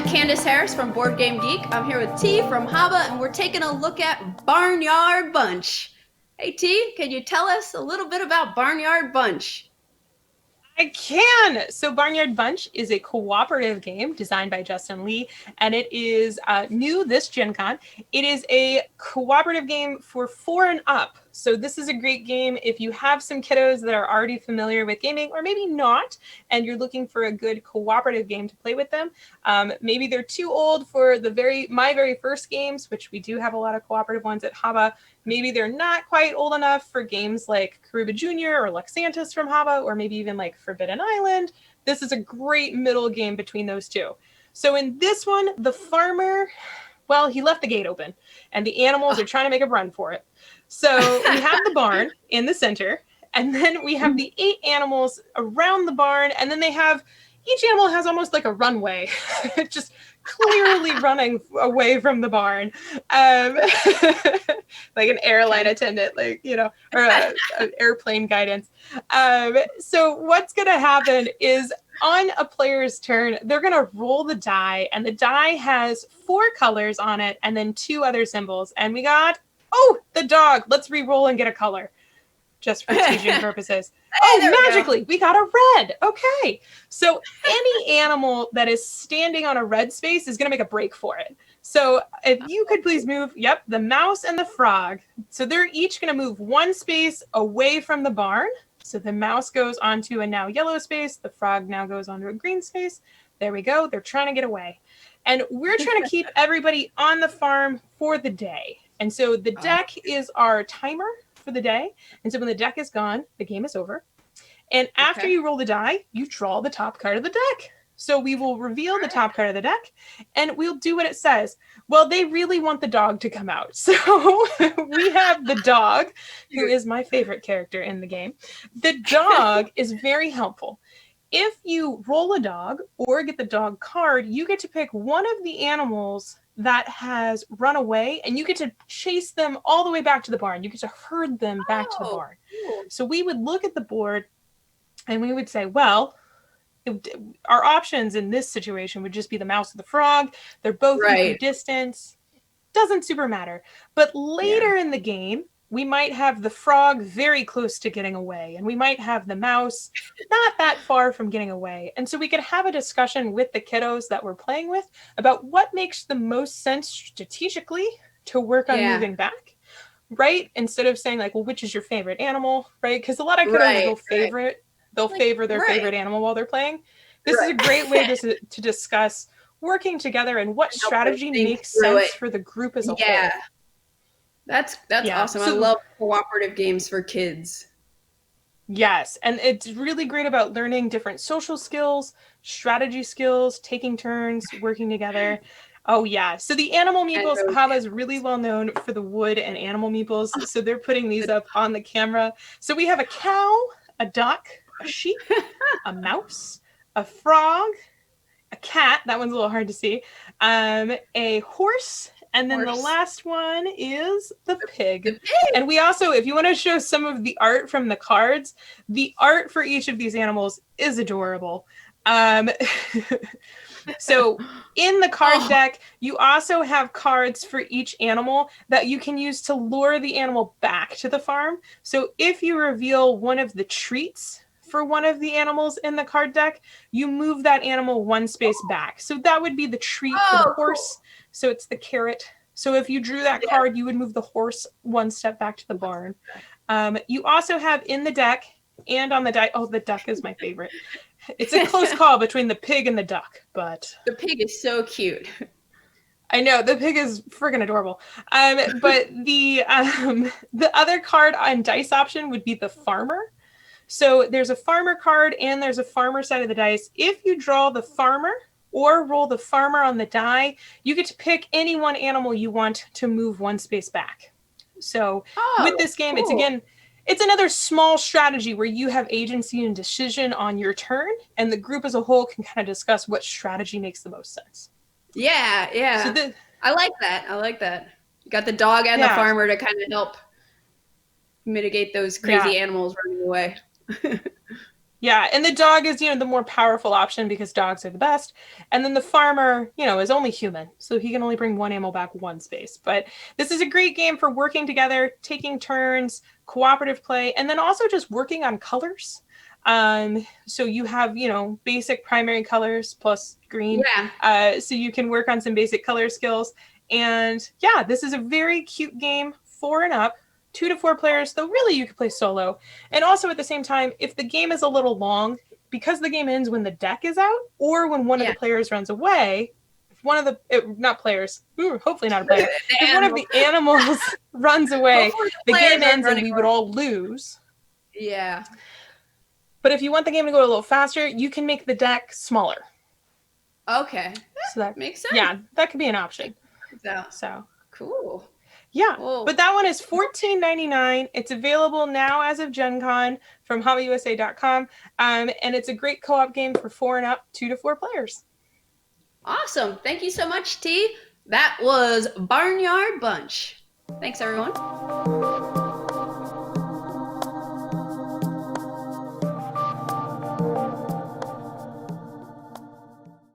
Candace Harris from BoardGameGeek. I'm here with T from Haba, and we're taking a look at Barnyard Bunch. Hey T, can you tell us a little bit about Barnyard Bunch? I can. So Barnyard Bunch is a cooperative game designed by Justin Lee, and it is new this Gen Con. It is a cooperative game for 4 and up. So this is a great game if you have some kiddos that are already familiar with gaming, or maybe not, and you're looking for a good cooperative game to play with them. Maybe they're too old for my very first games, which we do have a lot of cooperative ones at Haba. Maybe they're not quite old enough for games like Karuba Jr. or Luxantis from Haba, or maybe even like Forbidden Island. This is a great middle game between those two. So in this one, the farmer, well, he left the gate open, and the animals are trying to make a run for it. So we have the barn in the center, and then we have the 8 animals around the barn, and then each animal has almost like a runway, just clearly running away from the barn, like an airline attendant, or an airplane guidance. So what's going to happen is on a player's turn, they're going to roll the die, and the die has 4 colors on it and then 2 other symbols. And we got, the dog. Let's re-roll and get a color just for teaching purposes. Magically, we got a red. Okay. So any animal that is standing on a red space is going to make a break for it. So if you could please move, the mouse and the frog. So they're each going to move 1 space away from the barn. So the mouse goes onto a now yellow space. The frog now goes onto a green space. There we go. They're trying to get away. And we're trying to keep everybody on the farm for the day. And so the deck is our timer for the day. And so when the deck is gone, the game is over. And after you roll the die, you draw the top card of the deck. So we will reveal the top card of the deck, and we'll do what it says. Well, they really want the dog to come out. So we have the dog, who is my favorite character in the game. The dog is very helpful. If you roll a dog or get the dog card, you get to pick one of the animals that has run away, and you get to chase them all the way back to the barn. You get to herd them back to the barn. Cool. So we would look at the board, and we would say, well, our options in this situation would just be the mouse or the frog. They're both equal distance. Doesn't super matter. But later in the game, we might have the frog very close to getting away, and we might have the mouse not that far from getting away. And so we could have a discussion with the kiddos that we're playing with about what makes the most sense strategically to work on moving back, right? Instead of saying like, well, which is your favorite animal, right? Because a lot of kiddos they'll favor their favorite animal while they're playing. This is a great way to discuss working together and what strategy makes sense for the group as a whole. That's awesome. So, I love cooperative games for kids. Yes, and it's really great about learning different social skills, strategy skills, taking turns, working together. Oh, yeah. So the animal meeples, Haba is really well known for the wood and animal meeples. So they're putting these up on the camera. So we have a cow, a duck, a sheep, a mouse, a frog, a cat. That one's a little hard to see. A horse. And then the last one is the pig. And we also, if you want to show some of the art from the cards, the art for each of these animals is adorable. So in the card deck, you also have cards for each animal that you can use to lure the animal back to the farm. So if you reveal one of the treats for one of the animals in the card deck, you move that animal 1 space back. So that would be the treat for the horse. Cool. So it's the carrot. So if you drew that card, you would move the horse 1 step back to the barn. You also have in the deck and on the die. Oh, the duck is my favorite. It's a close call between the pig and the duck, but the pig is so cute. I know, the pig is friggin' adorable. But the other card on dice option would be the farmer. So there's a farmer card and there's a farmer side of the dice. If you draw the farmer or roll the farmer on the die, you get to pick any one animal you want to move 1 space back. So with this game, it's another small strategy where you have agency and decision on your turn, and the group as a whole can kind of discuss what strategy makes the most sense. Yeah. So I like that. You got the dog and the farmer to kind of help mitigate those crazy animals running away. Yeah, and the dog is, the more powerful option because dogs are the best. And then the farmer, is only human, so he can only bring one animal back one space. But this is a great game for working together, taking turns, cooperative play, and then also just working on colors. So you have, basic primary colors plus green. Yeah. So you can work on some basic color skills. And yeah, this is a very cute game, 4 and up. 2 to 4 players, though really you could play solo. And also at the same time, if the game is a little long, because the game ends when the deck is out or when one of the players runs away, if one of the, not players, hopefully not a player, if one of the animals runs away, the game ends and we would all lose. Yeah. But if you want the game to go a little faster, you can make the deck smaller. Okay. So that makes sense. Yeah, that could be an option. So cool. Yeah, but that one is $14.99. It's available now as of Gen Con from hobbyusa.com. And it's a great co-op game for 4 and up, 2 to 4 players. Awesome. Thank you so much, T. That was Barnyard Bunch. Thanks, everyone.